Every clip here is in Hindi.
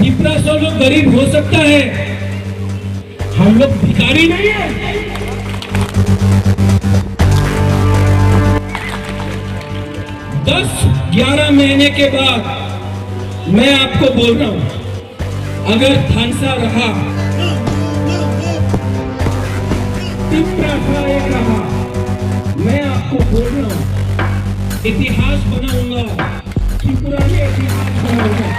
डिप्रेशन लोग गरीब हो सकता है, हम लोग भिखारी नहीं है। 10-11 महीने के बाद मैं आपको बोल रहा हूं, अगर थानसा रहा, टिप्रा एक रहा, मैं आपको बोल रहा हूं, इतिहास बनाऊंगा, त्रिपुरा में इतिहास बनाऊंगा।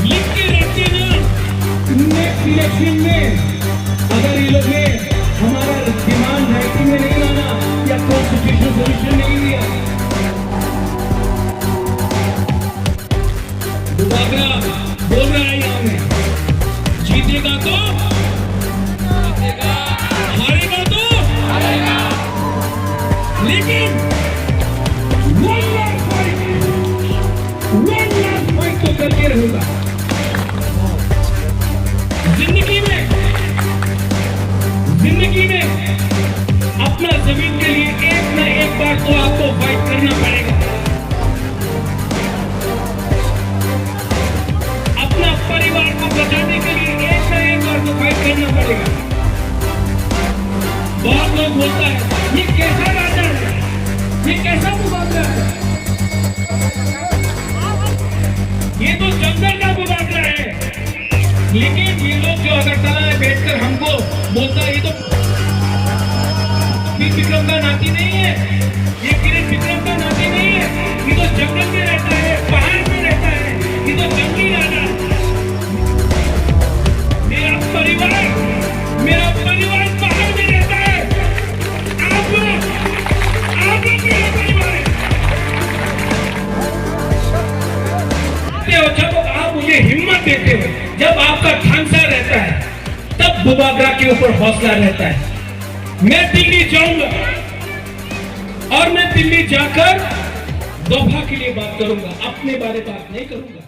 लिख के रखते ना, नेक्स्ट इलेक्शन में अगर ये लोग ने हमारा डिमांड राइटिंग में नहीं लाना या कॉन्स्टिट्यूशनल सोल्यूशन नहीं दिया, बुबागरा बोल रहा है यहाँ में, जीतेगा तो जीतेगा, हारेगा तो हारेगा, लेकिन 1 लाख फाइट तो करके रहेगा। जिंदगी में अपना जमीन के लिए एक ना एक बार तो आपको फाइट करना पड़ेगा, अपना परिवार को बचाने के लिए एक ना एक बार तो फाइट करना पड़ेगा। बहुत लोग बोलता है ये कैसा राजा है, ये कैसा मुबादला है, ये तो जंगल का मुबादला है। लेकिन ये लोग जो अगरतला में बैठकर हमको बोलता है ये तो वीर विक्रम का नाती नहीं है, ये किरण विक्रम का नाती नहीं है, ये तो जंगल में रहता है, पहाड़ में रहता है, ये तो जंगली राजा। मेरा परिवार पहाड़ में रहता है, आप लोग मेरा परिवार है। जब आप मुझे हिम्मत देते हो, जब आपका ठानसा रहता है, तब बुबागरा के ऊपर हौसला रहता है। मैं दिल्ली जाऊंगा और मैं दिल्ली जाकर दफा के लिए बात करूंगा, अपने बारे बात नहीं करूंगा।